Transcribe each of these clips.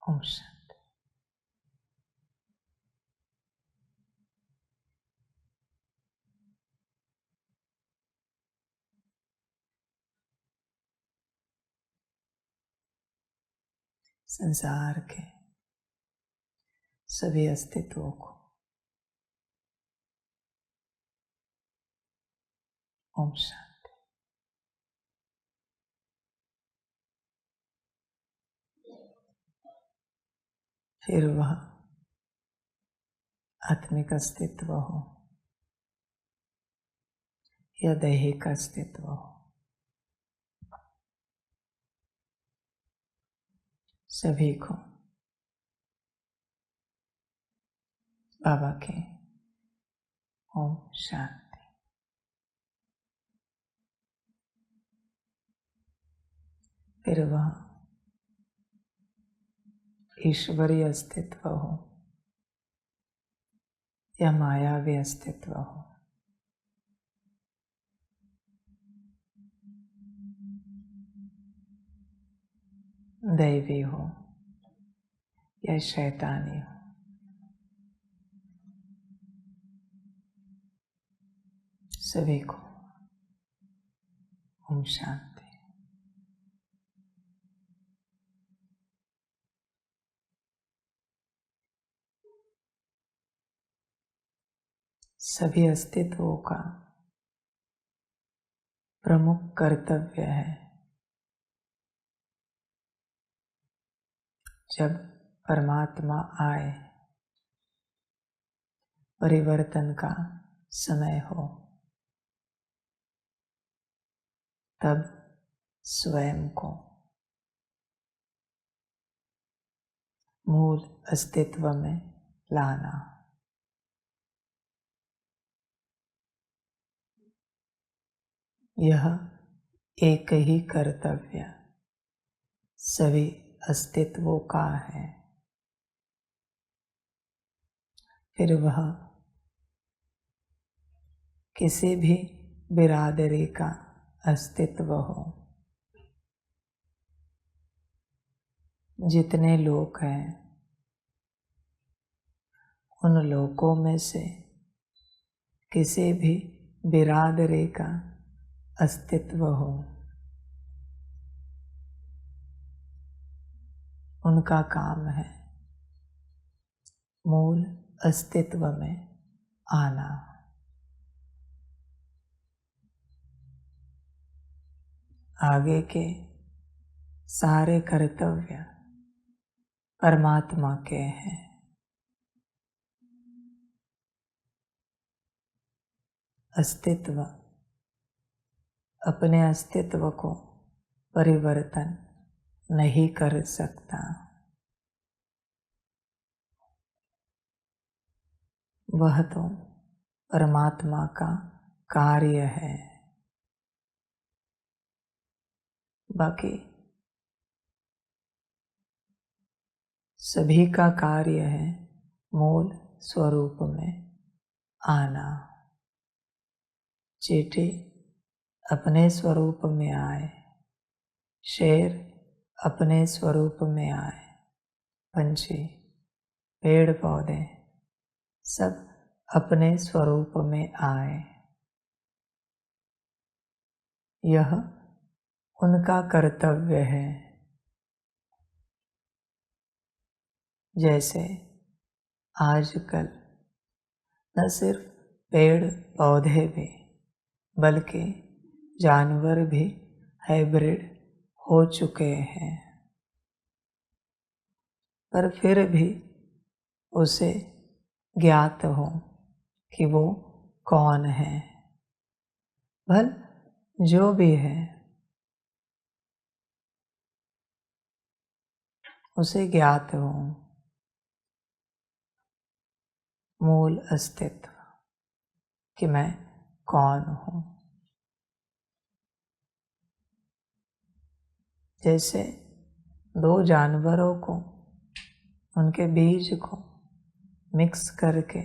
ओम शांति। संसार के सभी अस्तित्वों को ओम शांति। फिर वह आत्मिक अस्तित्व हो या दैहिक अस्तित्व हो, सभी को बाबा के ओम शांति। फिर वह ईश्वरीय अस्तित्व हो या मायावी अस्तित्व हो, दैवी हो या शैतानी हो, सभी को ओम शांति। सभी अस्तित्वों का प्रमुख कर्तव्य है, जब परमात्मा आए, परिवर्तन का समय हो, तब स्वयं को मूल अस्तित्व में लाना। यह एक ही कर्तव्य सभी अस्तित्वों का है। फिर वह किसी भी बिरादरी का अस्तित्व हो, जितने लोग हैं उन लोगों में से किसी भी बिरादरी का अस्तित्व हो, उनका काम है मूल अस्तित्व में आना। आगे के सारे कर्तव्य परमात्मा के हैं। अस्तित्व अपने अस्तित्व को परिवर्तन नहीं कर सकता। वह तो परमात्मा का कार्य है। बाकी सभी का कार्य है मूल स्वरूप में आना। चींटी अपने स्वरूप में आए, शेर अपने स्वरूप में आए, पंछी, पेड़ पौधे सब अपने स्वरूप में आए। यह उनका कर्तव्य है। जैसे आजकल न सिर्फ पेड़ पौधे भी बल्कि जानवर भी हाइब्रिड हो चुके हैं, पर फिर भी उसे ज्ञात हो कि वो कौन है। भल जो भी है उसे ज्ञात हो मूल अस्तित्व कि मैं कौन हूँ। जैसे दो जानवरों को उनके बीज को मिक्स करके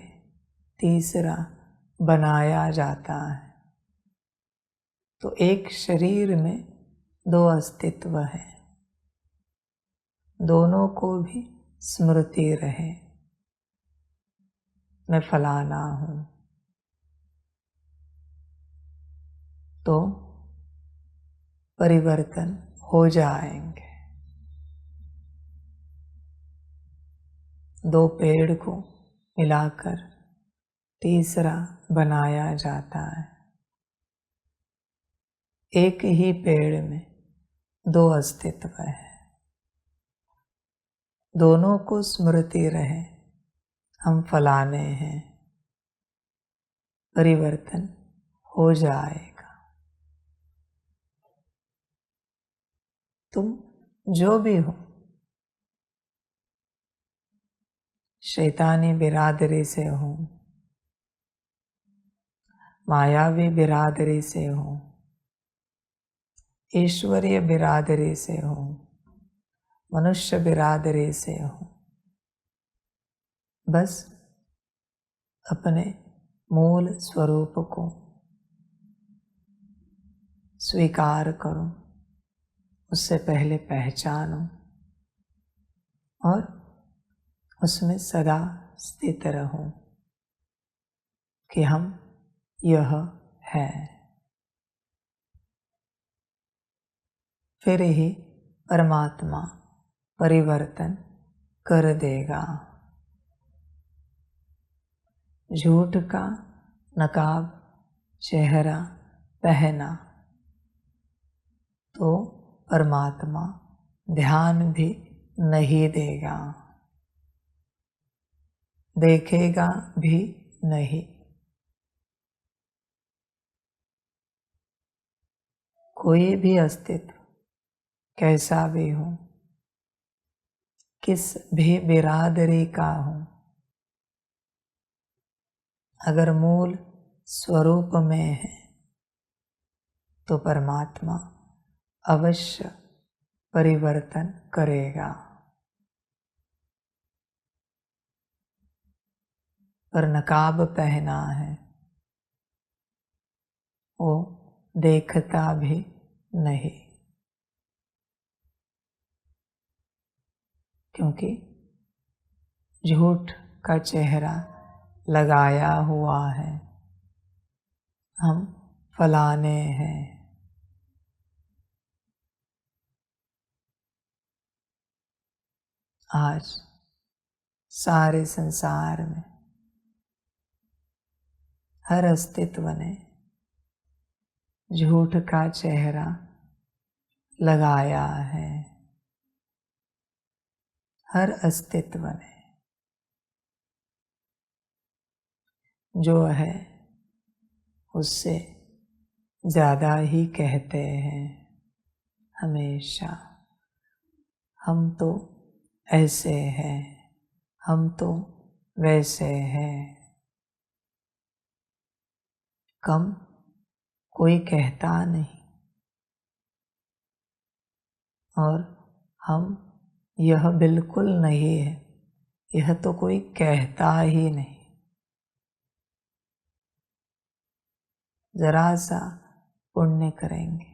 तीसरा बनाया जाता है, तो एक शरीर में दो अस्तित्व है। दोनों को भी स्मृति रहे, मैं फलाना हूँ, तो परिवर्तन हो जाएंगे। दो पेड़ को मिलाकर तीसरा बनाया जाता है। एक ही पेड़ में दो अस्तित्व है, दोनों को स्मृति रहे, हम फलाने हैं, परिवर्तन हो जाएगा। तुम जो भी हो, शैतानी बिरादरी से हो, मायावी बिरादरी से हो, ईश्वरीय बिरादरी से हो, मनुष्य बिरादरी से हो, बस अपने मूल स्वरूप को स्वीकार करो, उससे पहले पहचानो और उसमें सदा स्थित रहो कि हम यह है। फिर ही परमात्मा परिवर्तन कर देगा। झूठ का नकाब चेहरा पहना तो परमात्मा ध्यान भी नहीं देगा, देखेगा भी नहीं। कोई भी अस्तित्व कैसा भी हो, किस भी बिरादरी का हो, अगर मूल स्वरूप में है तो परमात्मा अवश्य परिवर्तन करेगा। पर नकाब पहना है, वो देखता भी नहीं, क्योंकि झूठ का चेहरा लगाया हुआ है, हम फलाने हैं। आज सारे संसार में हर अस्तित्व ने झूठ का चेहरा लगाया है, हर अस्तित्व ने। जो है उससे ज़्यादा ही कहते हैं हमेशा, हम तो ऐसे हैं, हम तो वैसे हैं। कम कोई कहता नहीं और हम यह बिल्कुल नहीं है, यह तो कोई कहता ही नहीं। जरा सा पुण्य करेंगे,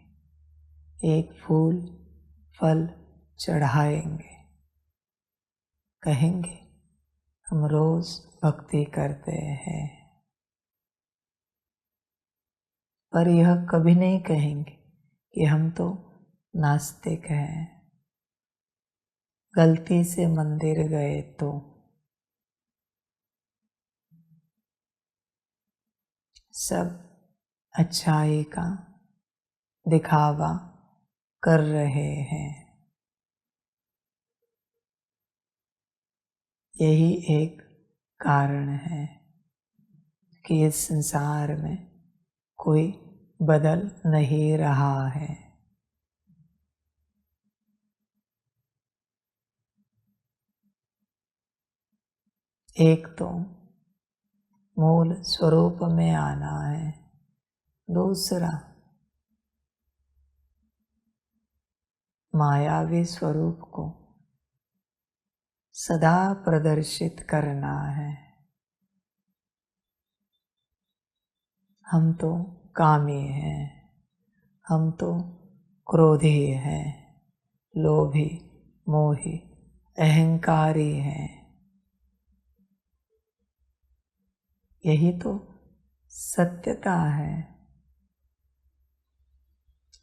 एक फूल फल चढ़ाएंगे, कहेंगे हम रोज भक्ति करते हैं। पर यह कभी नहीं कहेंगे कि हम तो नास्तिक हैं, गलती से मंदिर गए तो। सब अच्छाई का दिखावा कर रहे हैं। यही एक कारण है कि इस संसार में कोई बदल नहीं रहा है। एक तो मूल स्वरूप में आना है, दूसरा मायावी स्वरूप को सदा प्रदर्शित करना है। हम तो कामी हैं, हम तो क्रोधी हैं, लोभी, मोही, अहंकारी हैं। यही तो सत्यता है।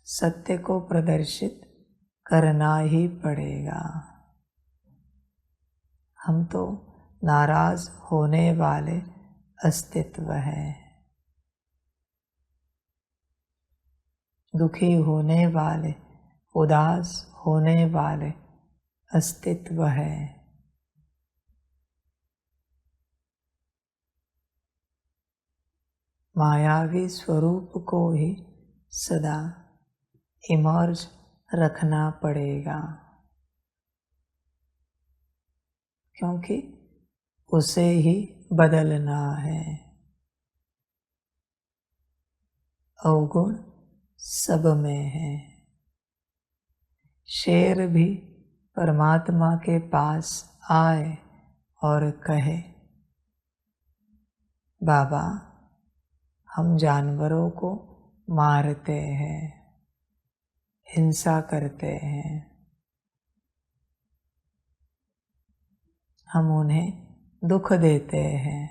सत्य को प्रदर्शित करना ही पड़ेगा। हम तो नाराज होने वाले अस्तित्व हैं, दुखी होने वाले, उदास होने वाले अस्तित्व है। मायावी स्वरूप को ही सदा इमर्ज रखना पड़ेगा, क्योंकि उसे ही बदलना है। अवगुण सब में है। शेर भी परमात्मा के पास आए और कहे, बाबा हम जानवरों को मारते हैं, हिंसा करते हैं, हम उन्हें दुख देते हैं,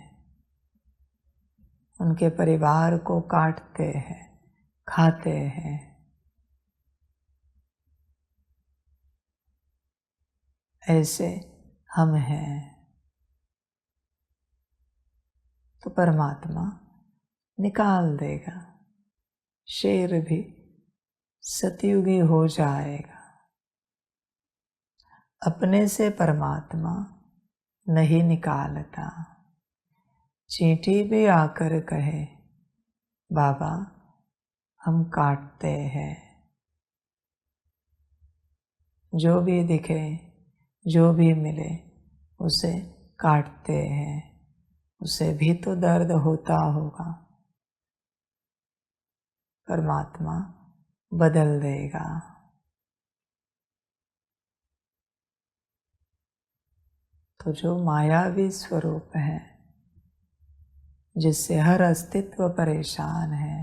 उनके परिवार को काटते हैं, खाते हैं। ऐसे हम हैं। तो परमात्मा निकाल देगा। शेर भी सतयुगी हो जाएगा। अपने से परमात्मा नहीं निकालता। चींटी भी आकर कहे, बाबा हम काटते हैं, जो भी दिखे, जो भी मिले उसे काटते हैं, उसे भी तो दर्द होता होगा। परमात्मा बदल देगा। तो जो मायावी स्वरूप है, जिससे हर अस्तित्व परेशान है,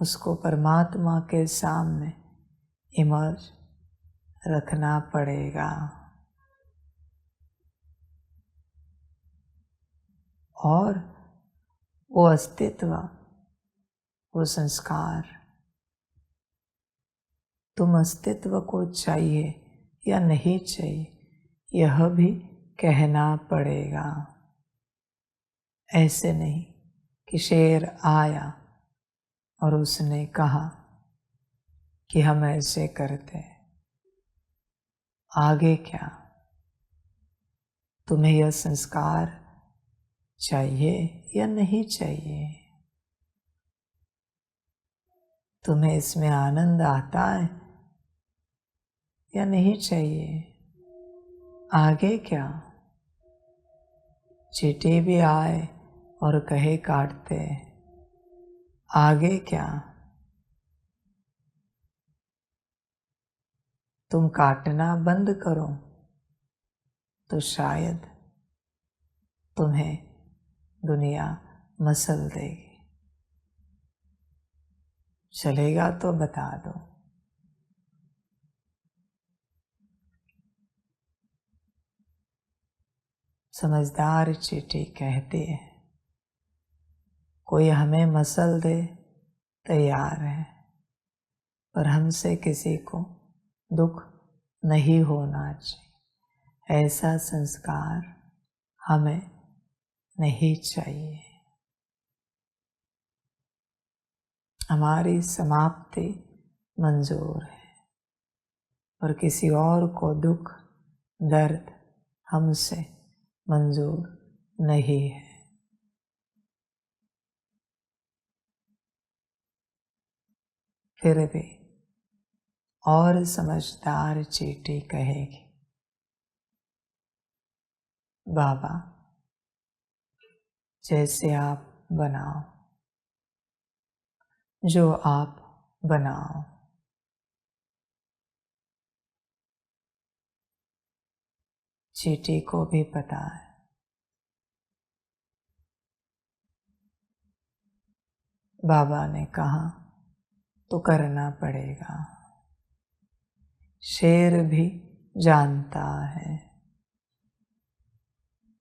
उसको परमात्मा के सामने इमर्ज रखना पड़ेगा। और वो अस्तित्व, वो संस्कार, तुम अस्तित्व को चाहिए या नहीं चाहिए, यह भी कहना पड़ेगा। ऐसे नहीं कि शेर आया और उसने कहा कि हम ऐसे करते, आगे क्या? तुम्हें यह संस्कार चाहिए या नहीं चाहिए? तुम्हें इसमें आनंद आता है या नहीं चाहिए? आगे क्या? चींटी भी आए और कहे काटते, आगे क्या? तुम काटना बंद करो तो शायद तुम्हें दुनिया मसल देगी। चलेगा तो बता दो। समझदार चींटी कहती है, कोई हमें मसल दे तैयार है, पर हमसे किसी को दुख नहीं होना चाहिए। ऐसा संस्कार हमें नहीं चाहिए। हमारी समाप्ति मंजूर है, और किसी और को दुख दर्द हमसे मंजूर नहीं है। फिर भी और समझदार चींटी कहेगी, बाबा जैसे आप बनाओ, जो आप बनाओ। चींटी को भी पता है बाबा ने कहा तो करना पड़ेगा। शेर भी जानता है।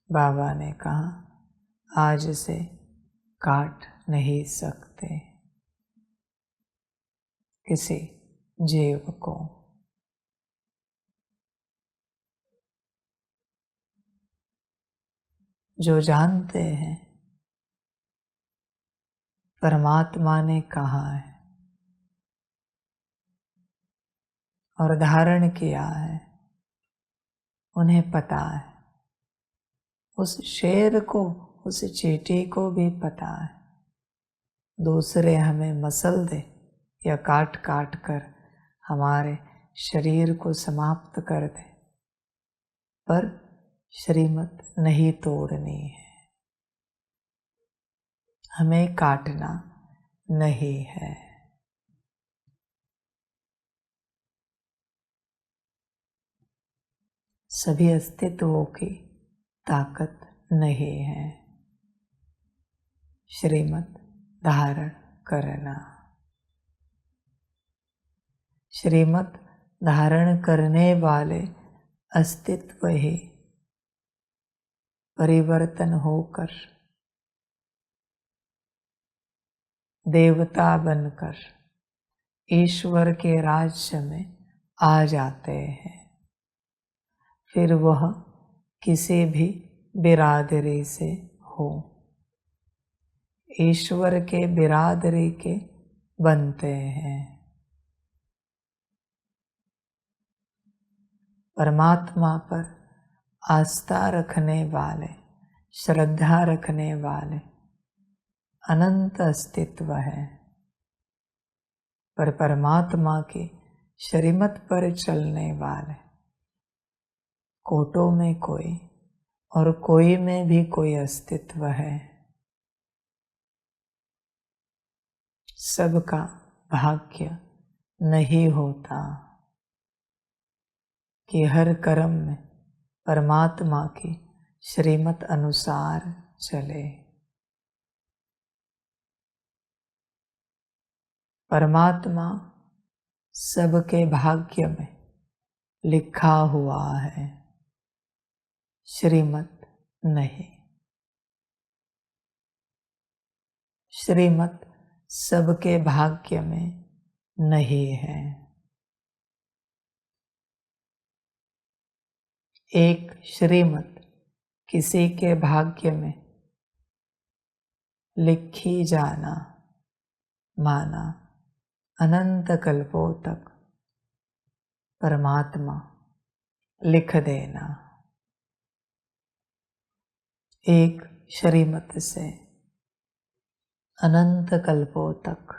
बाबा ने कहा आज से काट नहीं सकते किसी जीव को। जो जानते हैं परमात्मा ने कहा है और धारण किया है, उन्हें पता है। उस शेर को, उस चींटी को भी पता है। दूसरे हमें मसल दे या काट काट कर हमारे शरीर को समाप्त कर दे, पर श्रीमत नहीं तोड़नी है, हमें काटना नहीं है। सभी अस्तित्वों की ताकत नहीं है श्रीमत धारण करना। श्रीमत धारण करने वाले अस्तित्व ही परिवर्तन होकर देवता बनकर ईश्वर के राज्य में आ जाते हैं। फिर वह किसी भी बिरादरी से हो, ईश्वर के बिरादरी के बनते हैं। परमात्मा पर आस्था रखने वाले, श्रद्धा रखने वाले अनंत अस्तित्व है, पर परमात्मा की श्रीमत पर चलने वाले कोटों में कोई और कोई में भी कोई अस्तित्व है। सबका भाग्य नहीं होता कि हर कर्म में परमात्मा की श्रीमत अनुसार चले। परमात्मा सबके भाग्य में लिखा हुआ है, श्रीमत नहीं। श्रीमत सबके भाग्य में नहीं है। एक श्रीमत किसी के भाग्य में लिखी जाना माना अनंत कल्पों तक परमात्मा लिख देना। एक श्रीमत से अनंत कल्पों तक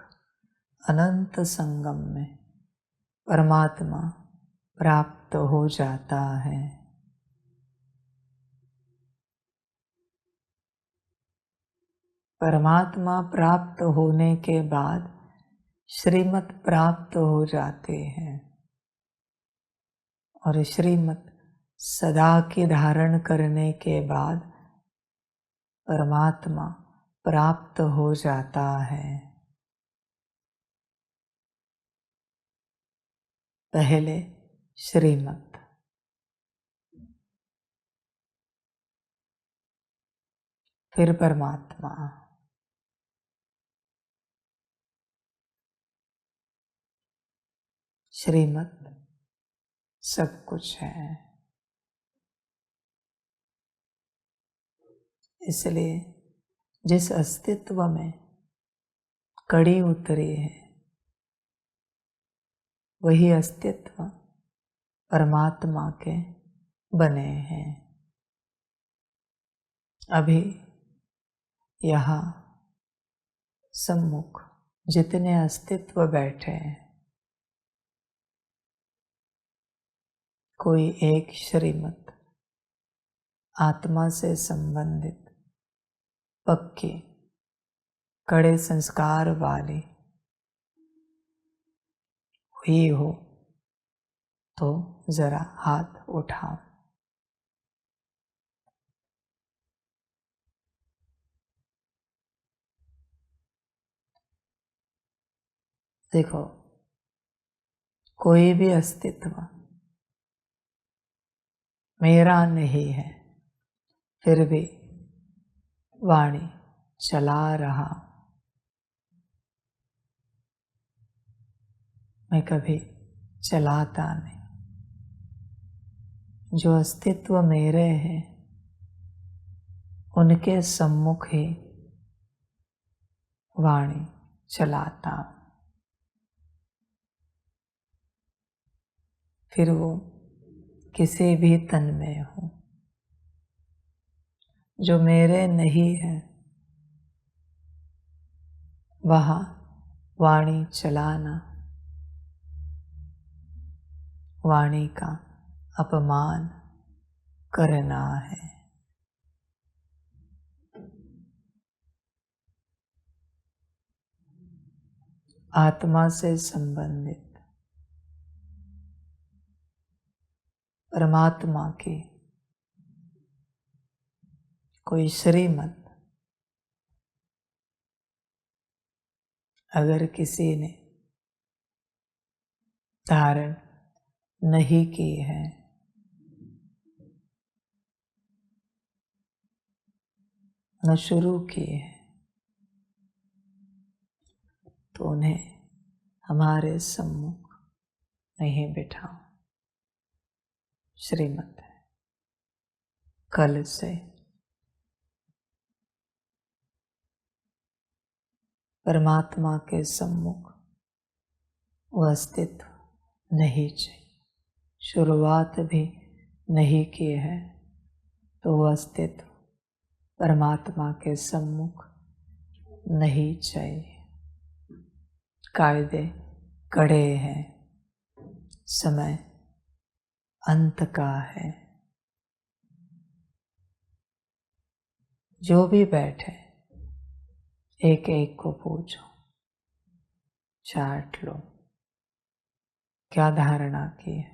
अनंत संगम में परमात्मा प्राप्त हो जाता है। परमात्मा प्राप्त होने के बाद श्रीमत प्राप्त हो जाते हैं और श्रीमत सदा की धारण करने के बाद परमात्मा प्राप्त हो जाता है। पहले श्रीमत, फिर परमात्मा। श्रीमत सब कुछ है। इसलिए जिस अस्तित्व में कड़ी उतरी है वही अस्तित्व परमात्मा के बने हैं। अभी यहाँ सम्मुख जितने अस्तित्व बैठे हैं, कोई एक श्रीमत आत्मा से संबंधित पक्की कड़े संस्कार वाली हुई हो तो जरा हाथ उठाओ। देखो, कोई भी अस्तित्व मेरा नहीं है, फिर भी वाणी चला रहा। मैं कभी चलाता नहीं। जो अस्तित्व मेरे हैं उनके सम्मुख ही वाणी चलाता हूं। फिर वो किसी भी तन में हो, जो मेरे नहीं है वहाँ वाणी चलाना वाणी का अपमान करना है। आत्मा से संबंधित परमात्मा की कोई श्रीमत अगर किसी ने धारण नहीं की है न शुरू की है तो उन्हें हमारे सम्मुख नहीं बिठाओ। श्रीमत है, कल से परमात्मा के सम्मुख वह अस्तित्व नहीं चाहिए। शुरुआत भी नहीं की है तो वह अस्तित्व परमात्मा के सम्मुख नहीं चाहिए। कायदे कड़े हैं, समय अंत का है। जो भी बैठे एक एक को पूछो, चाट लो क्या धारणा की है।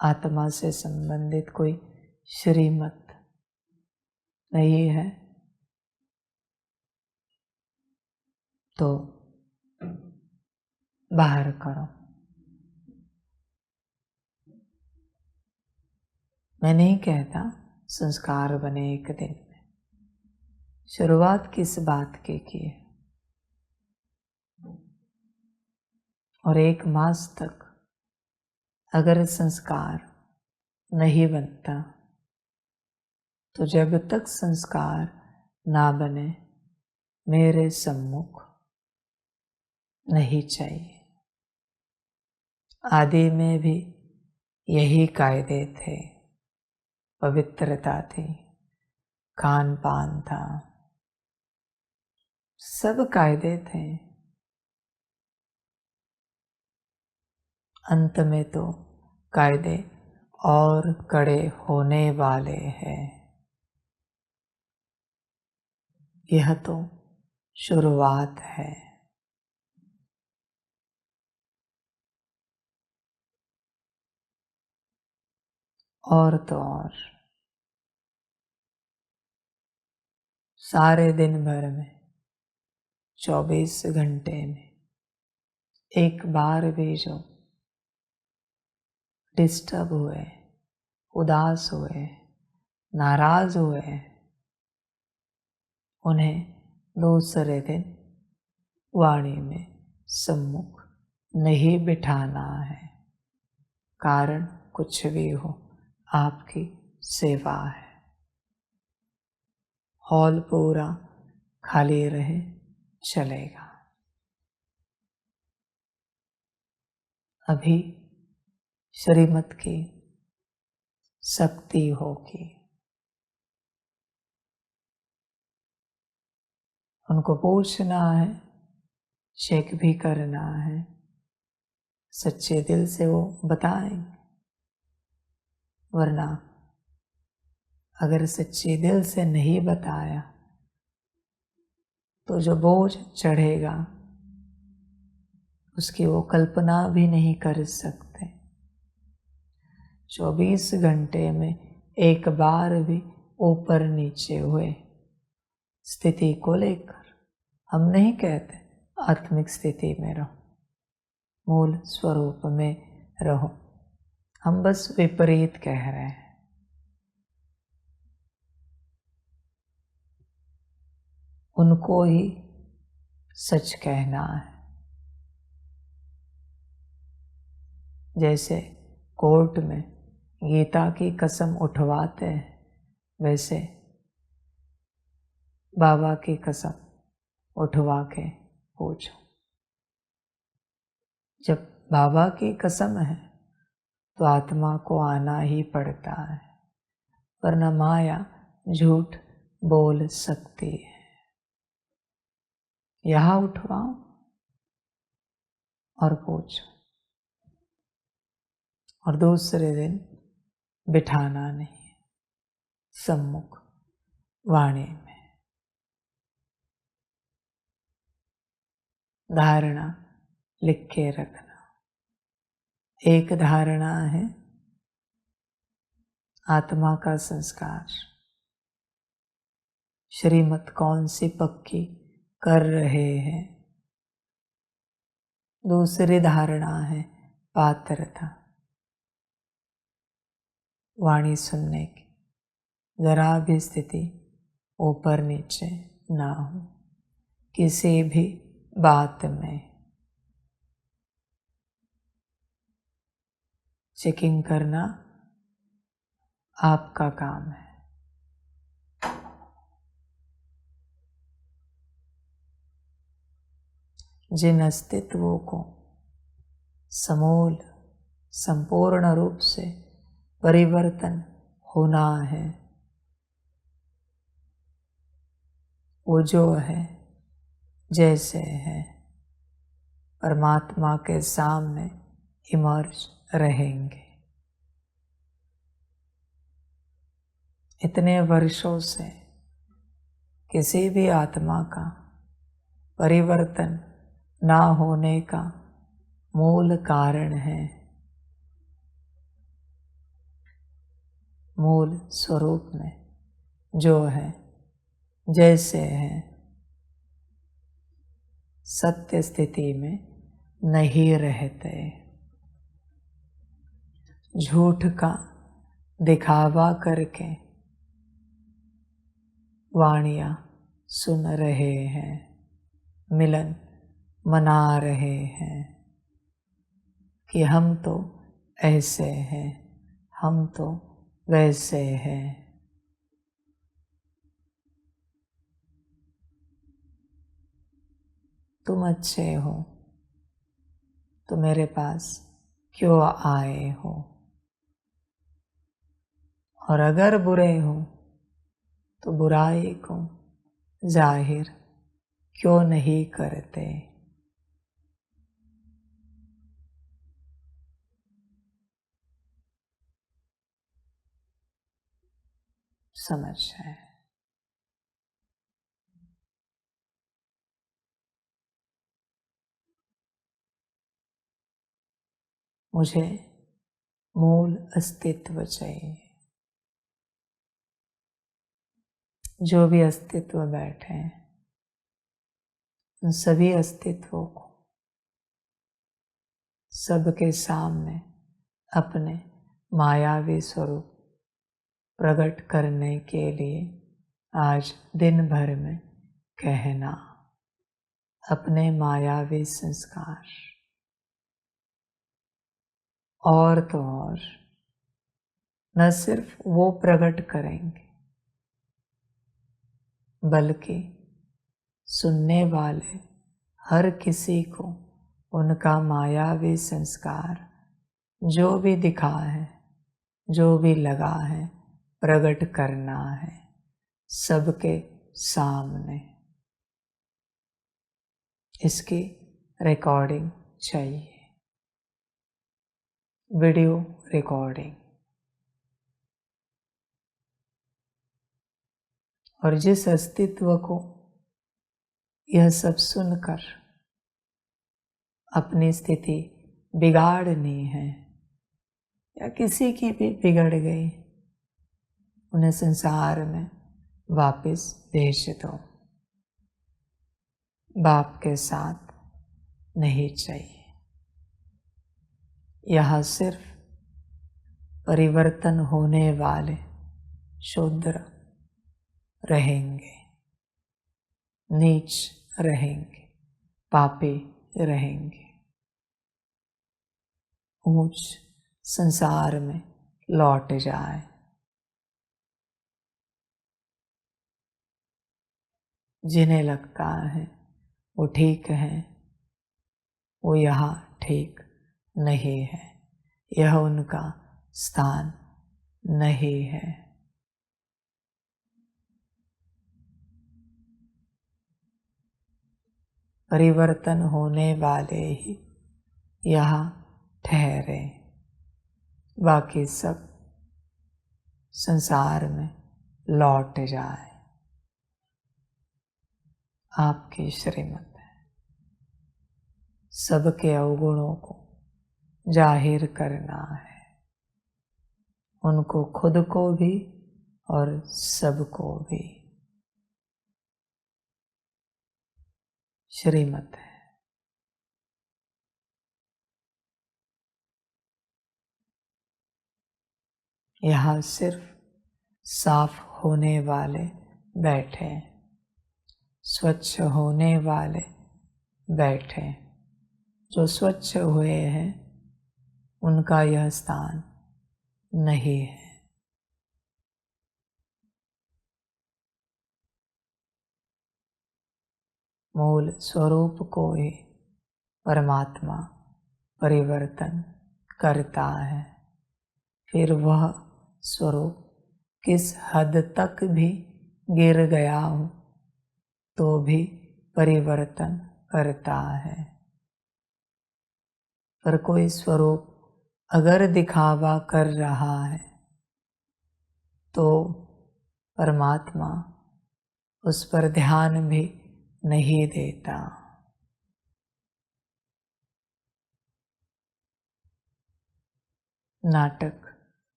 आत्मा से संबंधित कोई श्रीमत नहीं है तो बाहर करो। मैं नहीं कहता संस्कार बने एक दिन में। शुरुआत किस बात की है और 1 मास तक अगर संस्कार नहीं बनता तो जब तक संस्कार ना बने मेरे सम्मुख नहीं चाहिए। आदि में भी यही कायदे थे। पवित्रता थी, खान पान था, सब कायदे थे। अंत में तो कायदे और कड़े होने वाले हैं। यह तो शुरुआत है। और तो और सारे दिन भर में 24 घंटे में एक बार भी जो डिस्टर्ब हुए, उदास हुए, नाराज हुए, उन्हें दूसरे दिन वाणी में सम्मुख नहीं बिठाना है। कारण कुछ भी हो, आपकी सेवा है। हॉल पूरा खाली रहे चलेगा। अभी श्रीमत की शक्ति होगी। उनको पूछना है, चेक भी करना है, सच्चे दिल से वो बताएंगे। वरना अगर सच्चे दिल से नहीं बताया तो जो बोझ चढ़ेगा उसकी वो कल्पना भी नहीं कर सकते। 24 घंटे में एक बार भी ऊपर नीचे हुए स्थिति को लेकर हम नहीं कहते आत्मिक स्थिति में रहो। मूल स्वरूप में रहो। हम बस विपरीत कह रहे हैं। उनको ही सच कहना है। जैसे कोर्ट में गीता की कसम उठवाते हैं, वैसे बाबा की कसम उठवा के पूछो। जब बाबा की कसम है तो आत्मा को आना ही पड़ता है, वरना माया झूठ बोल सकती है। यहाँ उठवाओ और पूछो, और दूसरे दिन बिठाना नहीं है, सम्मुख वाणी में। धारणा लिख के रखना। एक धारणा है आत्मा का संस्कार, श्रीमत कौन सी पक्की कर रहे हैं। दूसरी धारणा है पात्रता, वाणी सुनने की जरा भी स्थिति ऊपर नीचे ना हो, किसी भी बात में चेकिंग करना आपका काम है। जिन अस्तित्वों को समूल संपूर्ण रूप से परिवर्तन होना है, वो जो है जैसे है परमात्मा के सामने इमर्ज रहेंगे। इतने वर्षों से किसी भी आत्मा का परिवर्तन ना होने का मूल कारण है मूल स्वरूप में जो है जैसे है सत्य स्थिति में नहीं रहते। झूठ का दिखावा करके वाणियाँ सुन रहे हैं, मिलन मना रहे हैं कि हम तो ऐसे हैं, हम तो वैसे हैं। तुम अच्छे हो तो मेरे पास क्यों आए हो, और अगर बुरे हो तो बुराई को जाहिर क्यों नहीं करते। समझ है। मुझे मूल अस्तित्व चाहिए। जो भी अस्तित्व बैठे हैं उन सभी अस्तित्वों को सबके सामने अपने मायावी स्वरूप प्रकट करने के लिए आज दिन भर में कहना अपने मायावी संस्कार। और तो और न सिर्फ वो प्रकट करेंगे बल्कि सुनने वाले हर किसी को उनका मायावी संस्कार जो भी दिखा है, जो भी लगा है, प्रकट करना है सबके सामने। इसकी रिकॉर्डिंग चाहिए, वीडियो रिकॉर्डिंग। और जिस अस्तित्व को यह सब सुनकर अपनी स्थिति बिगाड़नी है या किसी की भी बिगड़ गई, उन्हें संसार में वापस भेज दो। बाप के साथ नहीं चाहिए। यहाँ सिर्फ परिवर्तन होने वाले शूद्र रहेंगे, नीच रहेंगे, पापी रहेंगे। ऊंच संसार में लौट जाए। जिन्हें लगता है वो ठीक है, वो यहाँ ठीक नहीं है। यह उनका स्थान नहीं है। परिवर्तन होने वाले ही यहाँ ठहरे, बाकी सब संसार में लौट जाए। आपकी श्रीमत है सबके अवगुणों को जाहिर करना है, उनको खुद को भी और सबको भी। श्रीमत है। यहाँ सिर्फ साफ होने वाले बैठे, स्वच्छ होने वाले बैठे। जो स्वच्छ हुए हैं उनका यह स्थान नहीं है। मूल स्वरूप को ही परमात्मा परिवर्तन करता है। फिर वह स्वरूप किस हद तक भी गिर गया हो तो भी परिवर्तन करता है। पर कोई स्वरूप अगर दिखावा कर रहा है तो परमात्मा उस पर ध्यान भी नहीं देता। नाटक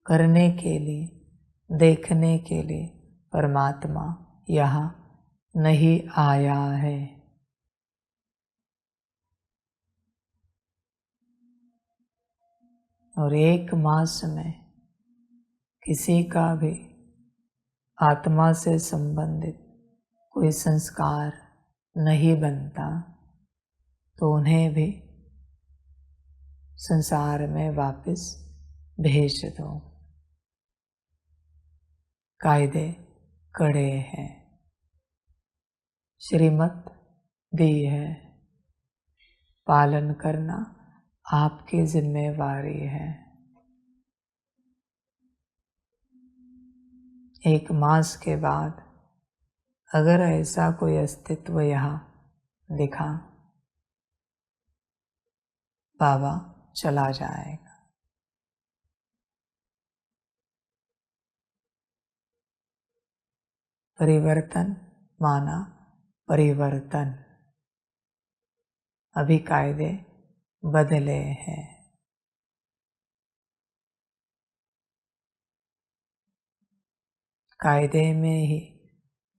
करने के लिए, देखने के लिए परमात्मा यहाँ नहीं आया है। और एक मास में किसी का भी आत्मा से संबंधित कोई संस्कार नहीं बनता तो उन्हें भी संसार में वापस भेज दो। कायदे कड़े हैं, श्रीमत दी है, पालन करना आपकी जिम्मेवारी है। एक मास के बाद अगर ऐसा कोई अस्तित्व यहाँ दिखा, बाबा चला जाएगा। परिवर्तन माना परिवर्तन। अभी कायदे बदले हैं। कायदे में ही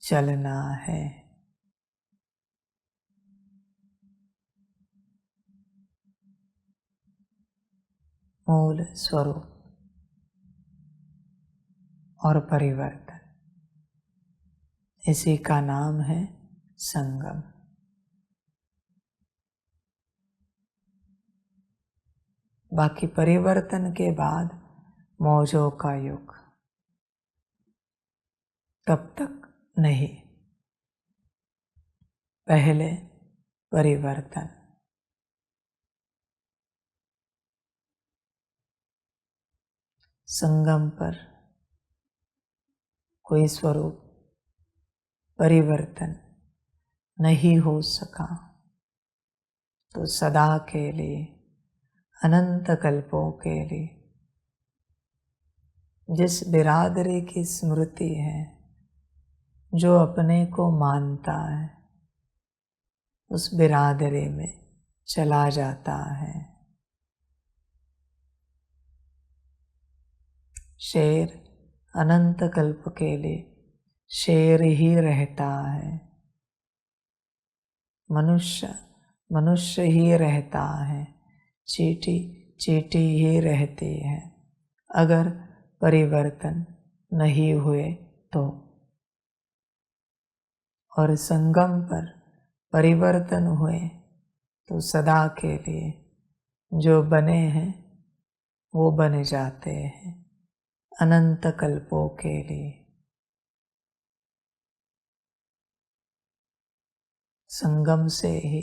चलना है। मूल स्वरूप और परिवर्तन, इसी का नाम है संगम। बाकी परिवर्तन के बाद मौजों का युग, तब तक नहीं। पहले परिवर्तन। संगम पर कोई स्वरूप परिवर्तन नहीं हो सका तो सदा के लिए, अनंत कल्पों के लिए जिस बिरादरी की स्मृति है, जो अपने को मानता है, उस बिरादरी में चला जाता है। शेर अनंत कल्प के लिए शेर ही रहता है। मनुष्य मनुष्य ही रहता है। चींटी चींटी ही रहती है अगर परिवर्तन नहीं हुए तो, और संगम पर परिवर्तन हुए तो सदा के लिए जो बने हैं वो बन जाते हैं अनंत कल्पों के लिए। संगम से ही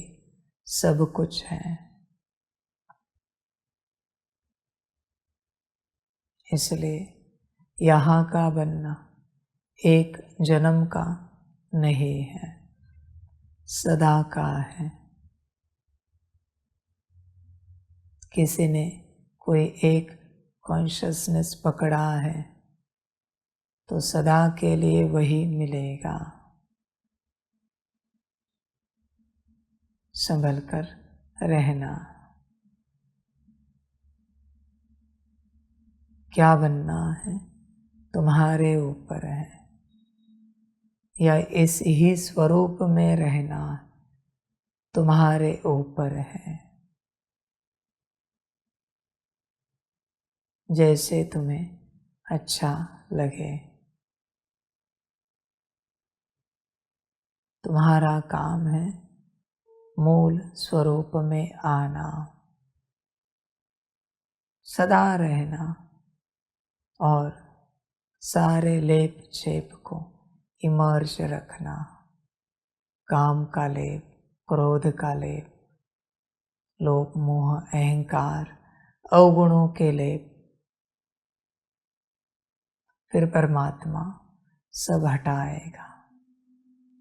सब कुछ है, इसलिए यहाँ का बनना एक जन्म का नहीं है, सदा का है। किसी ने कोई एक कॉन्शसनेस पकड़ा है तो सदा के लिए वही मिलेगा। संभल कर रहना। क्या बनना है तुम्हारे ऊपर है, या इस ही स्वरूप में रहना तुम्हारे ऊपर है। जैसे तुम्हें अच्छा लगे। तुम्हारा काम है मूल स्वरूप में आना, सदा रहना और सारे लेप छेप को इमर्ज रखना। काम का लेप, क्रोध का लेप, लोभ मोह अहंकार अवगुणों के लेप, फिर परमात्मा सब हटाएगा,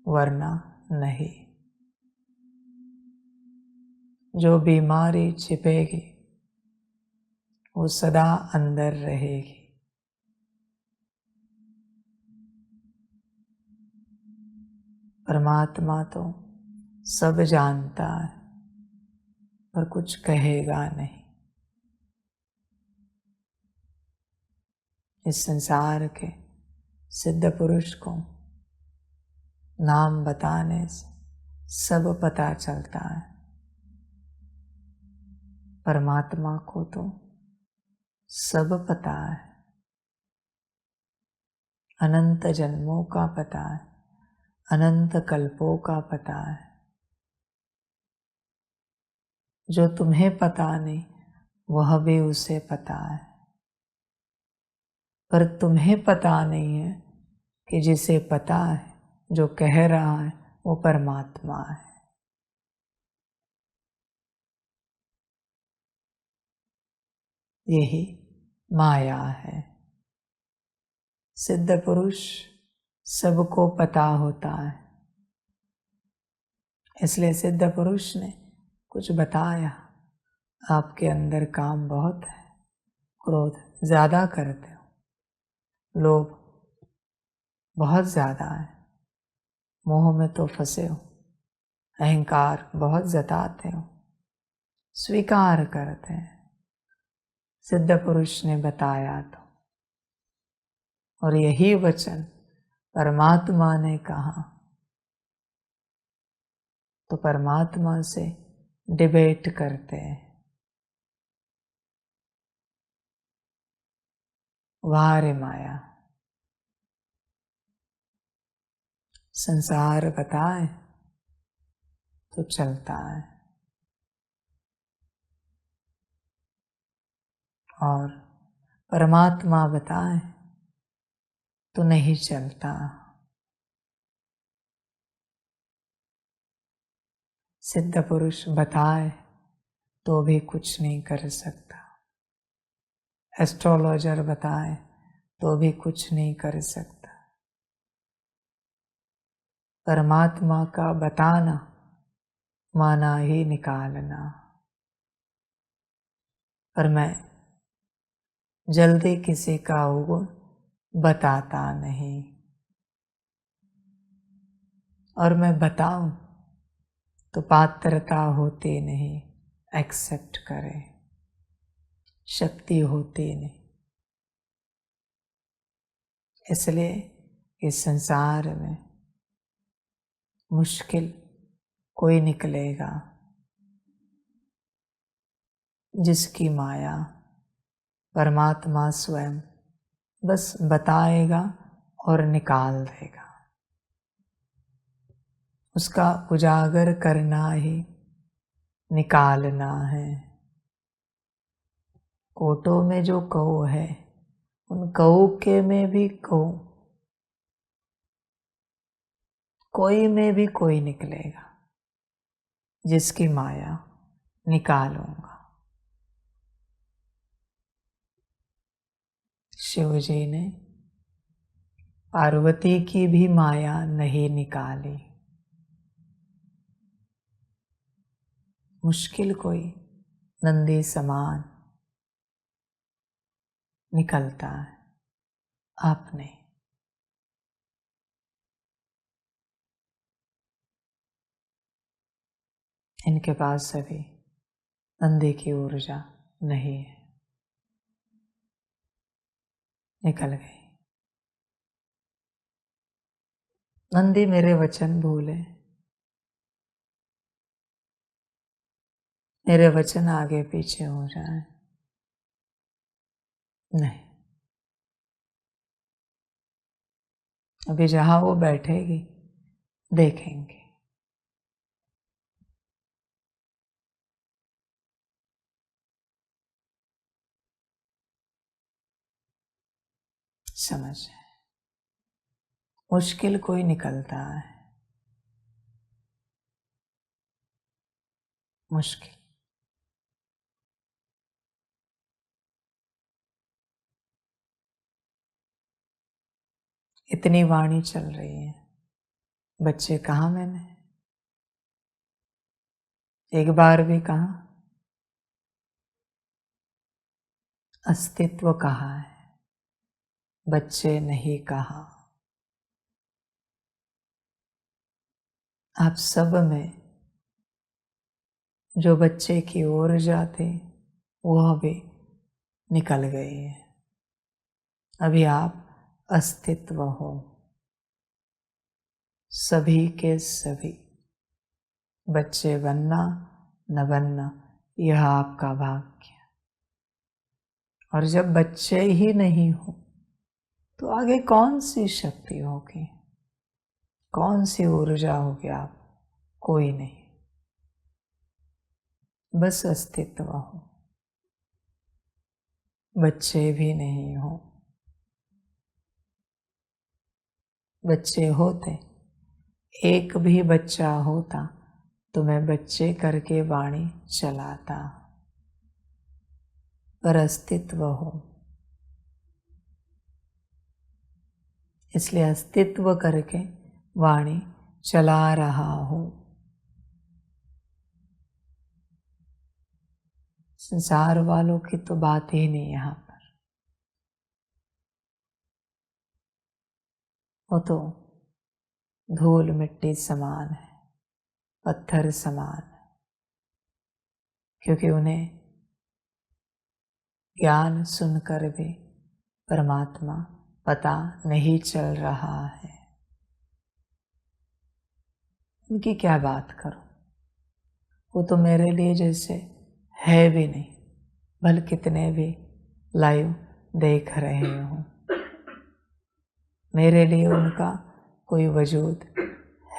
वरना नहीं। जो बीमारी छिपेगी वो सदा अंदर रहेगी। परमात्मा तो सब जानता है पर कुछ कहेगा नहीं। इस संसार के सिद्ध पुरुष को नाम बताने से सब पता चलता है। परमात्मा को तो सब पता है, अनंत जन्मों का पता है, अनंत कल्पों का पता है। जो तुम्हें पता नहीं वह भी उसे पता है, पर तुम्हें पता नहीं है कि जिसे पता है, जो कह रहा है वो परमात्मा है। यही माया है। सिद्ध पुरुष सबको पता होता है, इसलिए सिद्ध पुरुष ने कुछ बताया। आपके अंदर काम बहुत है, क्रोध ज्यादा करते हो, लोभ बहुत ज्यादा है, मोह में तो फंसे हो, अहंकार बहुत जताते हो, स्वीकार करते हैं। सिद्ध पुरुष ने बताया तो, और यही वचन परमात्मा ने कहा तो परमात्मा से डिबेट करते हैं। वाह रे माया, संसार बताए तो चलता है और परमात्मा बताए तो नहीं चलता। सिद्ध पुरुष बताए तो भी कुछ नहीं कर सकता, एस्ट्रोलॉजर बताए तो भी कुछ नहीं कर सकता। परमात्मा का बताना माना ही निकालना। पर मैं जल्दी किसी का अवगुण बताता नहीं, और मैं बताऊं तो पात्रता होती नहीं, एक्सेप्ट करे, शक्ति होती नहीं। इसलिए इस संसार में मुश्किल कोई निकलेगा। जिसकी माया परमात्मा स्वयं बस बताएगा और निकाल देगा। उसका उजागर करना ही निकालना है। कोटों में जो कौ है, उन कौ के में भी कौ, कोई में भी कोई निकलेगा, जिसकी माया निकालूंगा। शिव जी ने पार्वती की भी माया नहीं निकाली। मुश्किल कोई नंदी समान निकलता है, आपने। इनके पास अभी नंदी की ऊर्जा नहीं है, निकल गई। नंदी मेरे वचन भूले, मेरे वचन आगे पीछे हो जाए, नहीं। अभी जहां वो बैठेगी देखेंगे। समझ, मुश्किल कोई निकलता है, मुश्किल। इतनी वाणी चल रही है, बच्चे कहाँ मैंने एक बार भी कहा, अस्तित्व कहा है, बच्चे नहीं कहा। आप सब में जो बच्चे की ओर जाते वो अभी निकल गए हैं। अभी आप अस्तित्व हो, सभी के सभी। बच्चे बनना न बनना यह आपका भाग्य। और जब बच्चे ही नहीं हो तो आगे कौन सी शक्ति होगी, कौन सी ऊर्जा होगी? आप कोई नहीं, बस अस्तित्व हो। बच्चे भी नहीं हो। बच्चे होते, एक भी बच्चा होता तो मैं बच्चे करके वाणी चलाता। पर अस्तित्व हो, इसलिए अस्तित्व करके वाणी चला रहा हूं। संसार वालों की तो बात ही नहीं यहाँ पर। वो तो धूल मिट्टी समान है, पत्थर समान है, क्योंकि उन्हें ज्ञान सुनकर भी परमात्मा पता नहीं चल रहा है। उनकी क्या बात करूं? वो तो मेरे लिए जैसे है भी नहीं, भले कितने भी लाइव देख रहे हो। मेरे लिए उनका कोई वजूद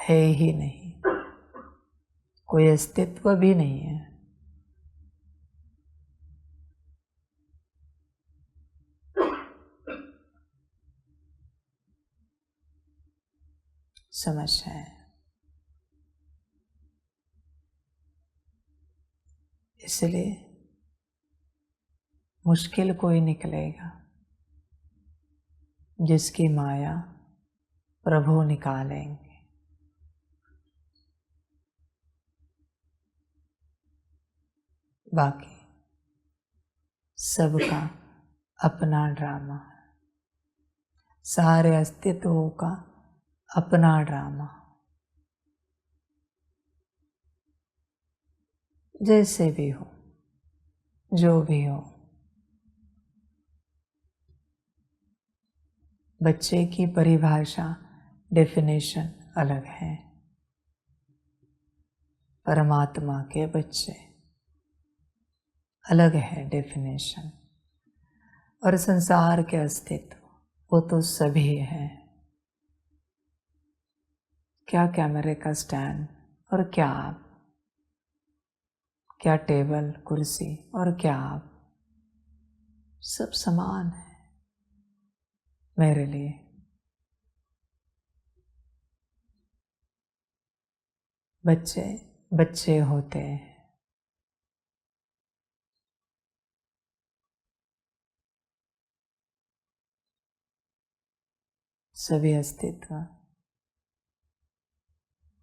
है ही नहीं, कोई अस्तित्व भी नहीं है। समझ है? इसलिए मुश्किल कोई निकलेगा, जिसकी माया प्रभु निकालेंगे। बाकी सबका अपना ड्रामा, सारे अस्तित्वों का अपना ड्रामा। जैसे भी हो, जो भी हो, बच्चे की परिभाषा, डेफिनेशन अलग है। परमात्मा के बच्चे अलग है डेफिनेशन। और संसार के अस्तित्व वो तो सभी है। क्या कैमरे का स्टैंड और क्या आप, क्या टेबल कुर्सी और क्या आप, सब समान है मेरे लिए। बच्चे बच्चे होते हैं, सभी अस्तित्व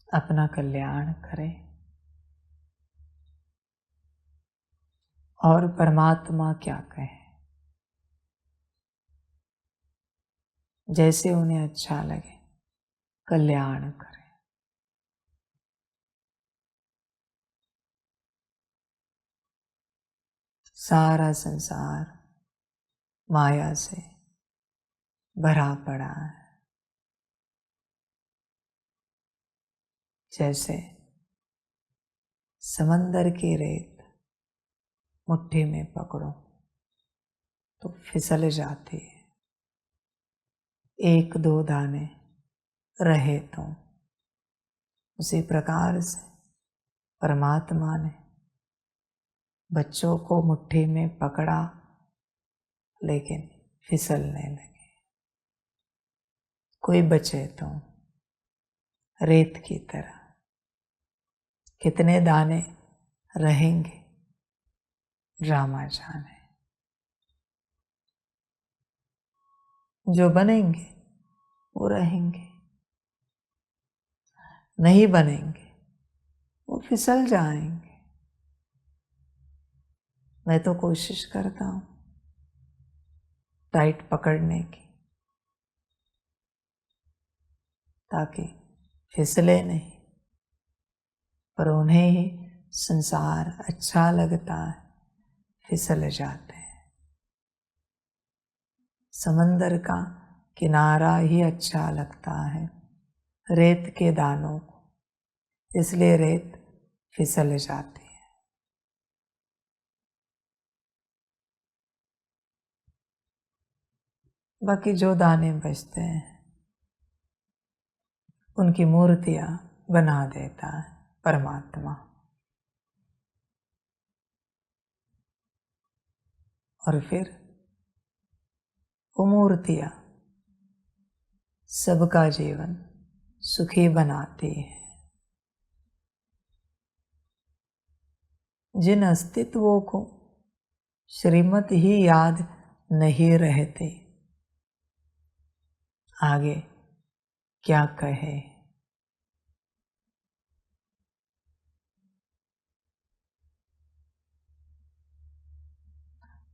अपना कल्याण करें और परमात्मा क्या कहे, जैसे उन्हें अच्छा लगे कल्याण करें। सारा संसार माया से भरा पड़ा है। जैसे समंदर की रेत मुट्ठी में पकड़ो तो फिसल जाती है, एक दो दाने रहे तो। उसी प्रकार से परमात्मा ने बच्चों को मुट्ठी में पकड़ा, लेकिन फिसलने लगे। कोई बचे तो रेत की तरह, कितने दाने रहेंगे ड्रामा जाने। जो बनेंगे वो रहेंगे, नहीं बनेंगे वो फिसल जाएंगे। मैं तो कोशिश करता हूँ टाइट पकड़ने की, ताकि फिसले नहीं। पर उन्हें ही संसार अच्छा लगता है, फिसल जाते हैं। समंदर का किनारा ही अच्छा लगता है रेत के दानों को, इसलिए रेत फिसल जाती है। बाकी जो दाने बचते हैं उनकी मूर्तियां बना देता है परमात्मा। और फिर वो मूर्तियां सबका जीवन सुखी बनाती है। जिन अस्तित्वों को श्रीमत ही याद नहीं रहते, आगे क्या कहे।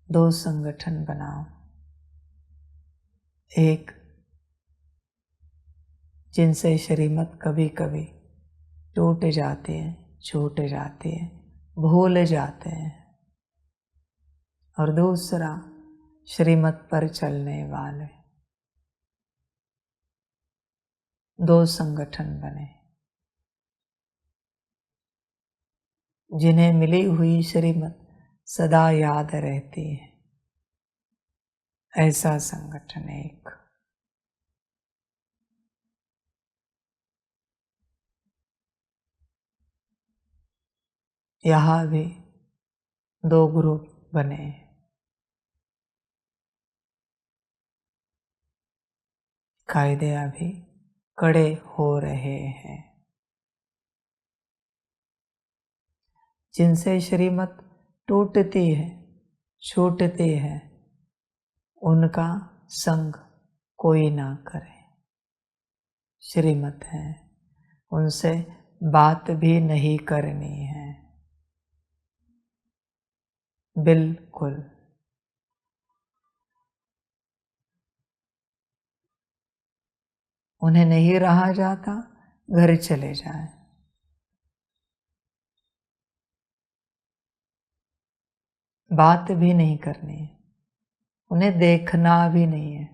दो संगठन बनाओ, एक जिनसे श्रीमत कभी कभी टूट जाती है, छूट जाती है, भूल जाते हैं, और दूसरा श्रीमत पर चलने वाले। दो संगठन बने, जिन्हें मिली हुई श्रीमत सदा याद रहती है, ऐसा संगठन एक। यहाँ भी दो ग्रुप बने, कायदे अभी कड़े हो रहे हैं। जिनसे श्रीमत टूटती है, छूटती है, उनका संग कोई ना करे। श्रीमत है, उनसे बात भी नहीं करनी है, बिल्कुल। उन्हें नहीं रहा जाता, घर चले जाए। बात भी नहीं करनी है, उन्हें देखना भी नहीं है।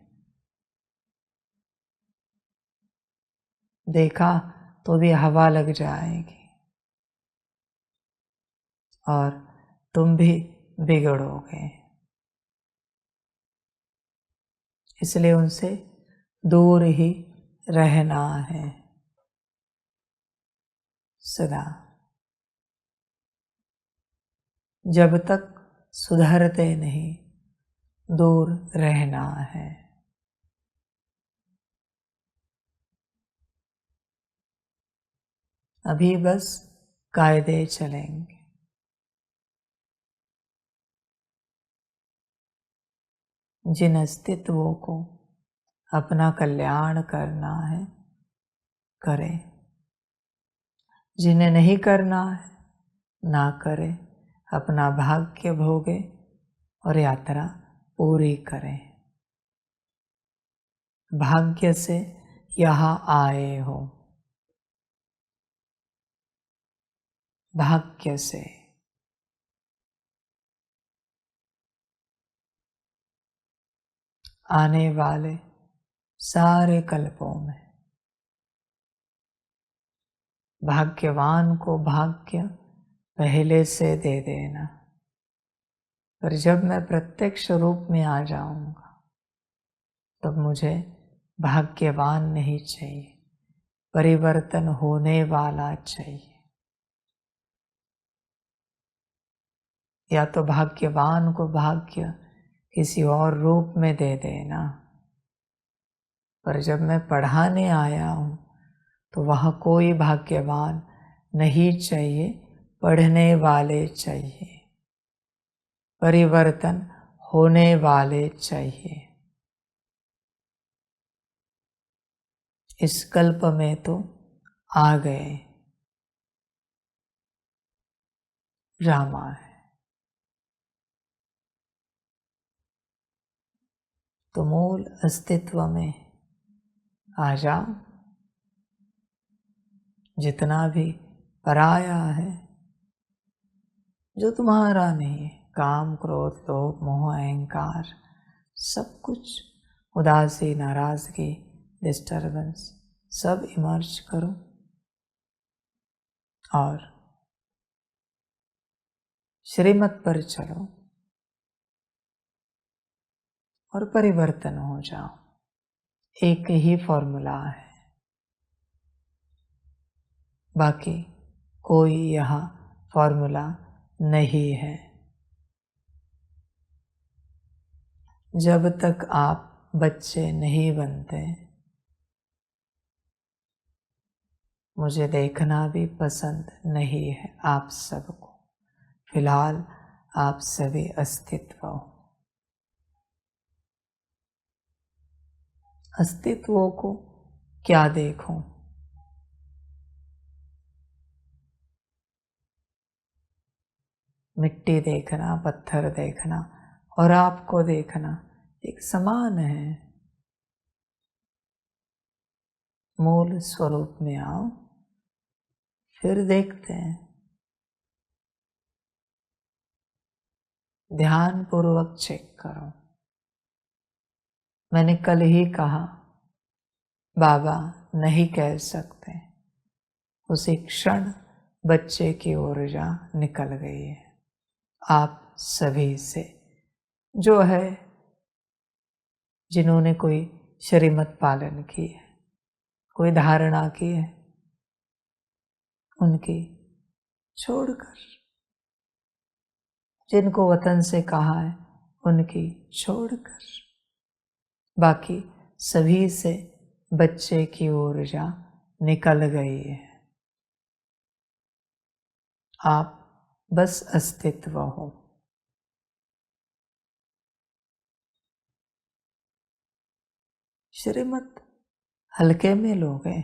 देखा तो भी हवा लग जाएगी, और तुम भी बिगड़ोगे। इसलिए उनसे दूर ही रहना है सदा। जब तक सुधरते नहीं, दूर रहना है। अभी बस कायदे चलेंगे। जिन अस्तित्वों को अपना कल्याण करना है, करें। जिन्हें नहीं करना है, ना करें। अपना भाग्य भोगे और यात्रा पूरी करें। भाग्य से यहाँ आए हो, भाग्य से। आने वाले सारे कल्पों में भाग्यवान को भाग्य पहले से दे देना। पर जब मैं प्रत्यक्ष रूप में आ जाऊंगा, तब मुझे भाग्यवान नहीं चाहिए, परिवर्तन होने वाला चाहिए। या तो भाग्यवान को भाग्य किसी और रूप में दे देना। पर जब मैं पढ़ाने आया हूँ, तो वहाँ कोई भाग्यवान नहीं चाहिए, पढ़ने वाले चाहिए, परिवर्तन होने वाले चाहिए। इस कल्प में तो आ गए, ड्रामा है। तो मूल अस्तित्व में आ जाओ। जितना भी पराया है, जो तुम्हारा नहीं है, काम, क्रोध, लोभ, मोह, अहंकार, सब कुछ, उदासी, नाराजगी, डिस्टर्बेंस, सब इमर्ज करो और श्रीमत पर चलो और परिवर्तन हो जाओ। एक ही फॉर्मूला है, बाकी कोई यहाँ फॉर्मूला नहीं है। जब तक आप बच्चे नहीं बनते, मुझे देखना भी पसंद नहीं है आप सबको। फिलहाल आप सभी अस्तित्व हो। अस्तित्वों को क्या देखूं? मिट्टी देखना, पत्थर देखना और आपको देखना एक समान है। मूल स्वरूप में आओ, फिर देखते हैं। ध्यान पूर्वक चेक करो। मैंने कल ही कहा, बाबा नहीं कह सकते। उसी क्षण बच्चे की ऊर्जा निकल गई है आप सभी से, जो है जिन्होंने कोई श्रीमत पालन की है, कोई धारणा की है, उनकी छोड़कर, जिनको वतन से कहा है उनकी छोड़कर, बाकी सभी से बच्चे की ऊर्जा निकल गई है। आप बस अस्तित्व हो। श्रीमत हल्के में लोगे।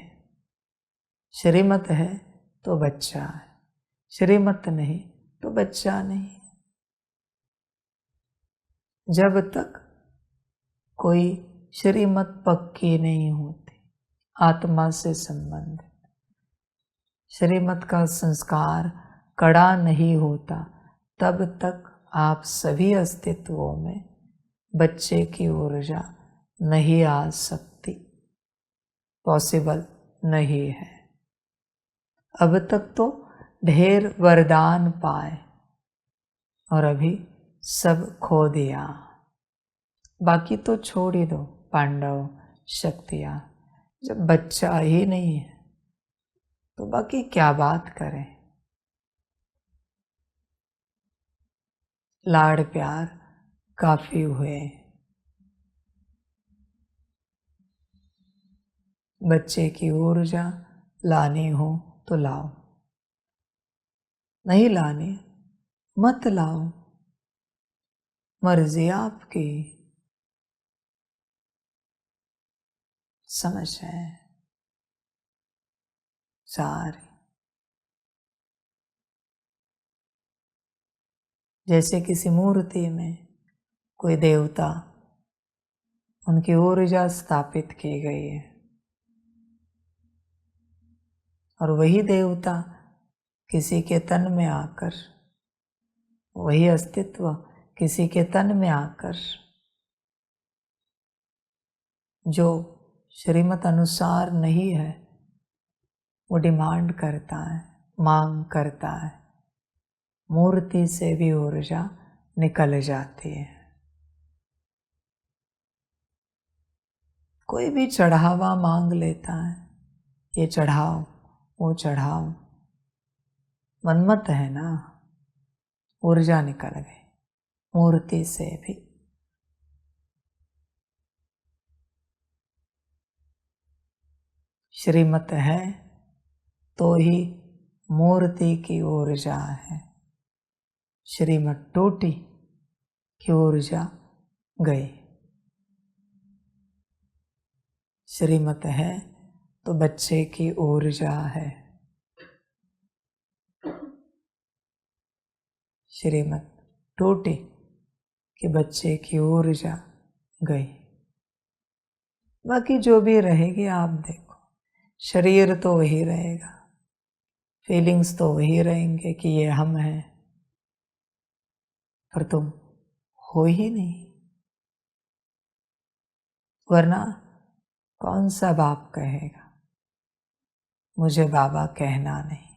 श्रीमत है तो बच्चा है, श्रीमत नहीं तो बच्चा नहीं। जब तक कोई श्रीमत पक्की नहीं होती, आत्मा से संबंधित श्रीमत का संस्कार कड़ा नहीं होता, तब तक आप सभी अस्तित्वों में बच्चे की ऊर्जा नहीं आ सकती, पॉसिबल नहीं है। अब तक तो ढेर वरदान पाए और अभी सब खो दिया, बाकी तो छोड़ ही दो। पांडव शक्तियाँ, जब बच्चा ही नहीं है तो बाकी क्या बात करें। लाड़ प्यार काफी हुए, बच्चे की ऊर्जा लानी हो तो लाओ, नहीं लानी मत लाओ, मर्जी आपकी। समझ है सारी। जैसे किसी मूर्ति में कोई देवता, उनकी ऊर्जा स्थापित की गई है, और वही देवता किसी के तन में आकर, वही अस्तित्व किसी के तन में आकर जो श्रीमत अनुसार नहीं है, वो डिमांड करता है, मांग करता है, मूर्ति से भी ऊर्जा निकल जाती है। कोई भी चढ़ावा मांग लेता है, ये चढ़ाओ वो चढ़ाओ, मनमत है ना, ऊर्जा निकल गई मूर्ति से भी। श्रीमत है तो ही मूर्ति की ऊर्जा है, श्रीमत टूटी की ऊर्जा गई। श्रीमत है तो बच्चे की ऊर्जा है, श्रीमत टूटी कि बच्चे की ऊर्जा गई। बाकी जो भी रहेगी आप देखो, शरीर तो वही रहेगा, फीलिंग्स तो वही रहेंगे कि ये हम हैं, पर तुम हो ही नहीं। वरना कौन सा बाप कहेगा मुझे बाबा कहना नहीं।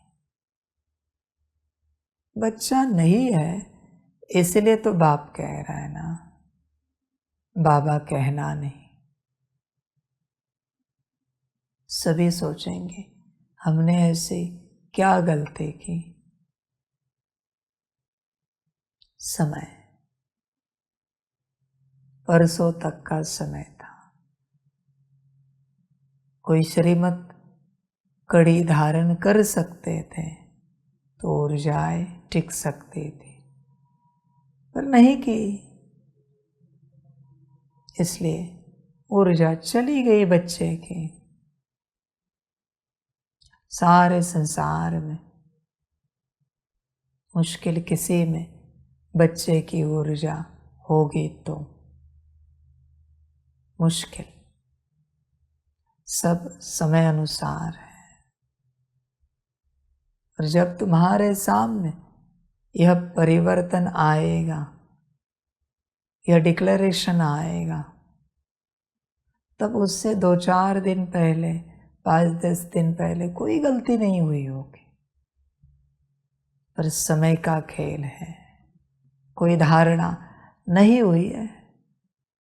बच्चा नहीं है इसलिए तो बाप कह रहा है ना, बाबा कहना नहीं। सभी सोचेंगे हमने ऐसी क्या गलती की। समय परसों तक का समय था, कोई श्रीमत कड़ी धारण कर सकते थे तो ऊर्जाएं टिक सकती थी, पर नहीं की, इसलिए ऊर्जा चली गई बच्चे की। सारे संसार में मुश्किल किसी में बच्चे की ऊर्जा होगी तो मुश्किल, सब समय अनुसार है। और जब तुम्हारे सामने यह परिवर्तन आएगा, यह डिक्लेरेशन आएगा, तब उससे 2-4 दिन पहले, 5-10 दिन पहले कोई गलती नहीं हुई होगी, पर समय का खेल है, कोई धारणा नहीं हुई है,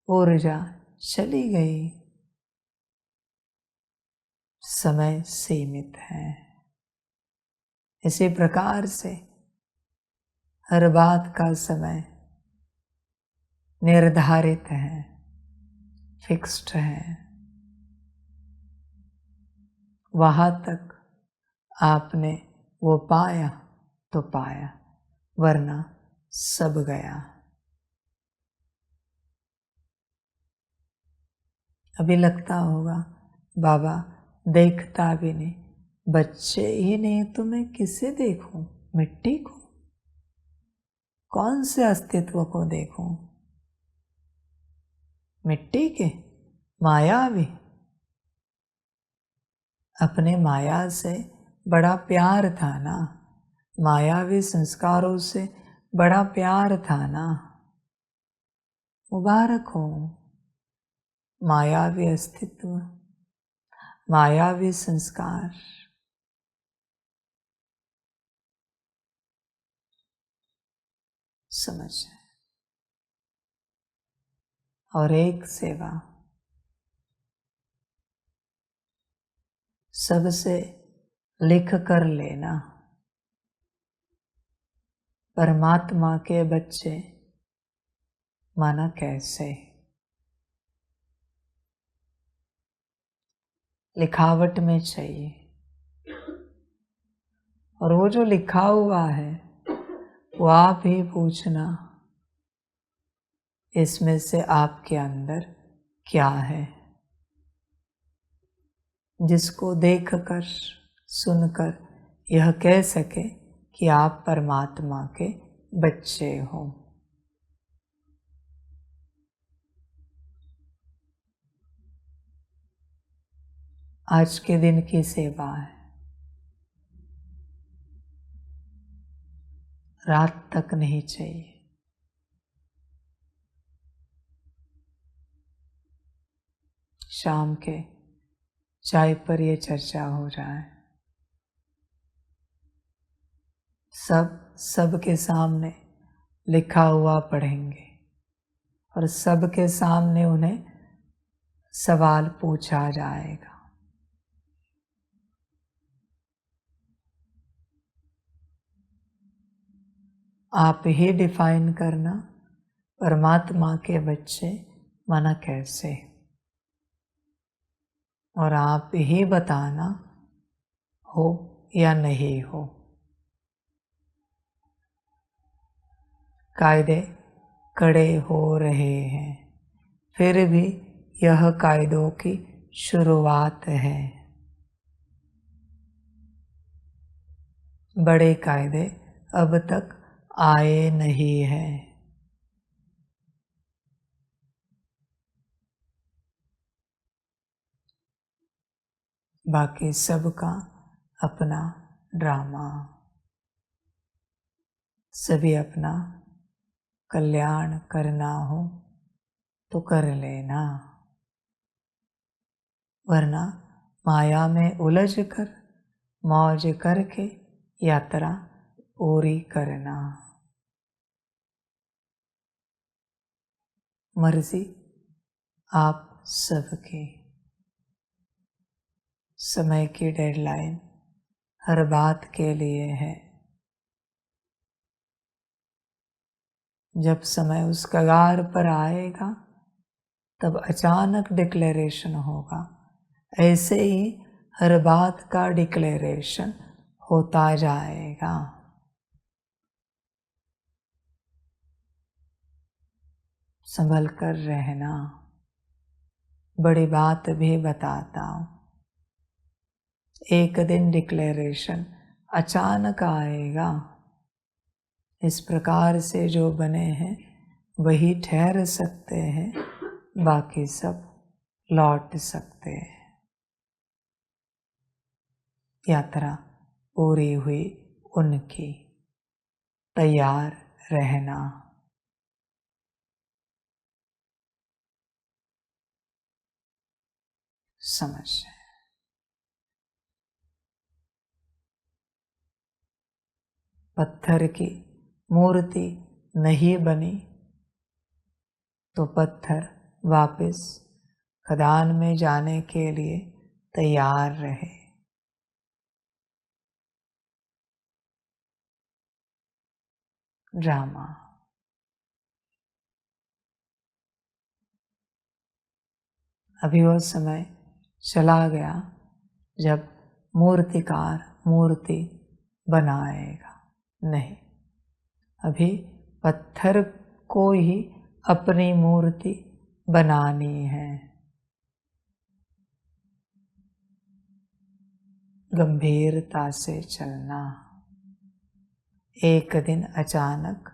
ऊर्जा चली गई। समय सीमित है। इसी प्रकार से हर बात का समय निर्धारित है, फिक्स्ड है। वहां तक आपने वो पाया तो पाया, वरना सब गया। अभी लगता होगा बाबा देखता भी नहीं, बच्चे ही नहीं तो मैं किसे देखूं, मिट्टी को, कौन से अस्तित्व को देखूं, मिट्टी के मायावी। अपने माया से बड़ा प्यार था ना, मायावी संस्कारों से बड़ा प्यार था ना। मुबारक हो, मायावी अस्तित्व, मायावी संस्कार। समझ और एक सेवा सबसे लिख कर लेना। परमात्मा के बच्चे माना कैसे? लिखावट में चाहिए। और वो जो लिखा हुआ है वो आप ही पूछना, इसमें से आपके अंदर क्या है, जिसको देखकर सुनकर यह कह सके कि आप परमात्मा के बच्चे हो। आज के दिन की सेवा है, रात तक नहीं चाहिए। शाम के चाय पर ये चर्चा हो जाए, सबके सामने लिखा हुआ पढ़ेंगे और सबके सामने उन्हें सवाल पूछा जाएगा। आप ही डिफाइन करना परमात्मा के बच्चे माना कैसे, और आप ही बताना हो या नहीं हो। कायदे कड़े हो रहे हैं, फिर भी यह कायदों की शुरुआत है। बड़े कायदे अब तक आए नहीं हैं। बाकी सबका अपना ड्रामा, सभी अपना कल्याण करना हो तो कर लेना, वरना माया में उलझ कर मौज करके यात्रा पूरी करना। मर्जी आप सबकी। समय की डेडलाइन हर बात के लिए है। जब समय उस कगार पर आएगा तब अचानक डिक्लेरेशन होगा। ऐसे ही हर बात का डिक्लेरेशन होता जाएगा। संभल कर रहना। बड़ी बात भी बताता हूँ, एक दिन डिक्लेरेशन अचानक आएगा। इस प्रकार से जो बने हैं वही ठहर सकते हैं, बाकी सब लौट सकते हैं। यात्रा पूरी हुई उनकी, तैयार रहना। समझ। पत्थर की मूर्ति नहीं बनी तो पत्थर वापस खदान में जाने के लिए तैयार रहे। ड्रामा। अभी वो समय चला गया जब मूर्तिकार मूर्ति बनाएगा, नहीं, अभी पत्थर को ही अपनी मूर्ति बनानी है। गंभीरता से चलना। एक दिन अचानक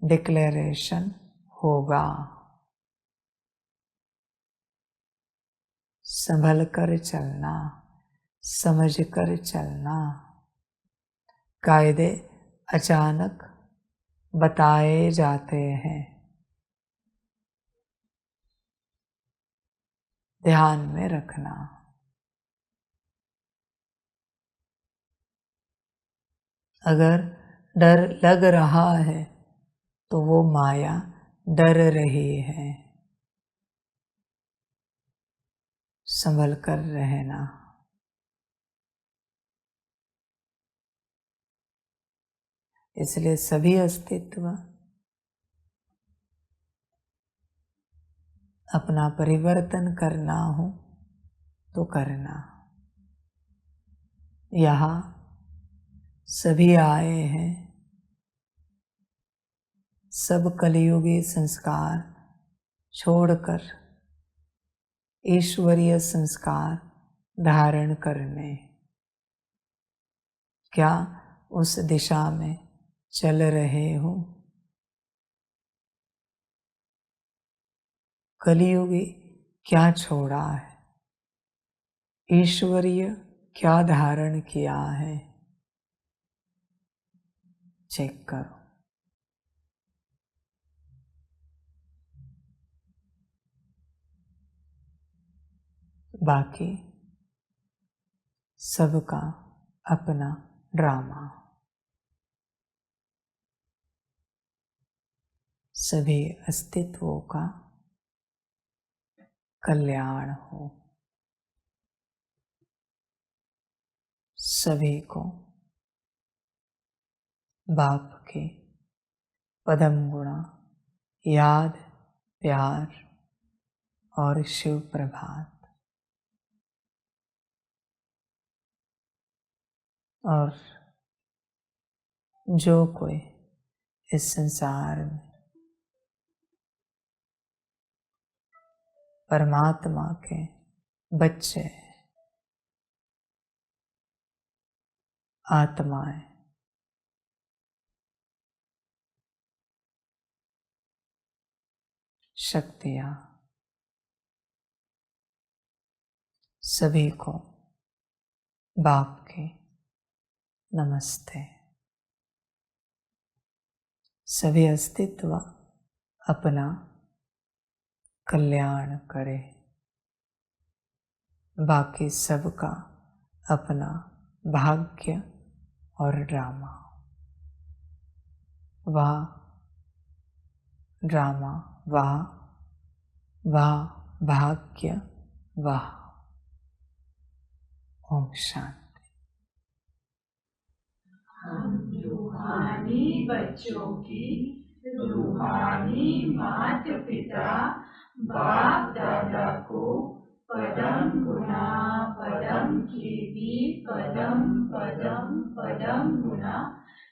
डिक्लेरेशन होगा। संभल कर चलना, समझ कर चलना। कायदे अचानक बताए जाते हैं, ध्यान में रखना। अगर डर लग रहा है तो वो माया डर रही है। संभल कर रहना। इसलिए सभी अस्तित्व अपना परिवर्तन करना हो तो करना। यहाँ सभी आए हैं, सब कलियुगी संस्कार छोड़कर ईश्वरीय संस्कार धारण करने। क्या उस दिशा में चल रहे हो? कलियुगी क्या छोड़ा है? ईश्वरीय क्या धारण किया है? चेक करो। बाकी सबका अपना ड्रामा। सभी अस्तित्वों का कल्याण हो। सभी को बाप के पदम गुणा याद, प्यार और शिव प्रभात। और जो कोई इस संसार में परमात्मा के बच्चे, आत्माएं, शक्तियां, सभी को बाप के नमस्ते। सभी अस्तित्व अपना कल्याण करे। बाकी सबका अपना भाग्य और ड्रामा। वाह ड्रामा, वाह वाह भाग्य, वाह। ओम शांति। हम रूहानी बच्चों की रूहानी माता पिता बाप दादा को पदम गुना पदम कीर्ति पदम पदम पदम गुना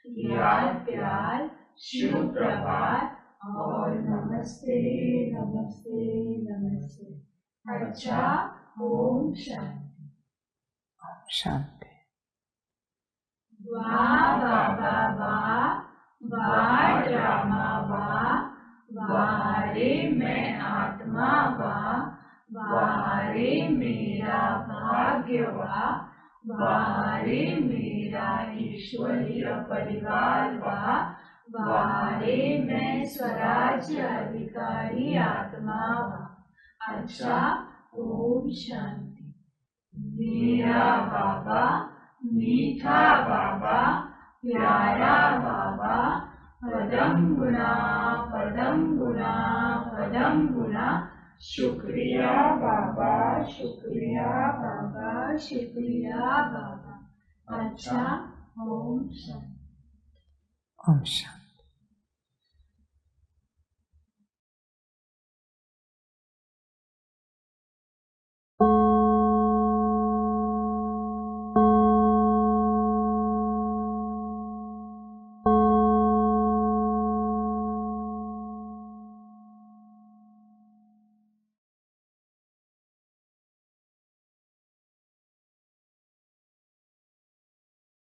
याद प्यार शुभ प्रभात और नमस्ते नमस्ते नमस्ते। अच्छा, ओम शांति। ओम शांति। वाह बाबा वाह, वाह ड्रामा वाह, वाह रे मैं आत्मा वाह, वाह रे मेरा भाग्य वाह, वाह रे मेरा ईश्वरीय परिवार वाह, वाह रे मैं स्वराज्य अधिकारी आत्मा वाह। अच्छा, ओम शांति। मेरा बाबा मीठा बाबा, प्यारा बाबा, पदम गुना पदम गुना पदम गुना। शुक्रिया बाबा, शुक्रिया बाबा, शुक्रिया बाबा। अच्छा, ओम शांति। ओम शांति।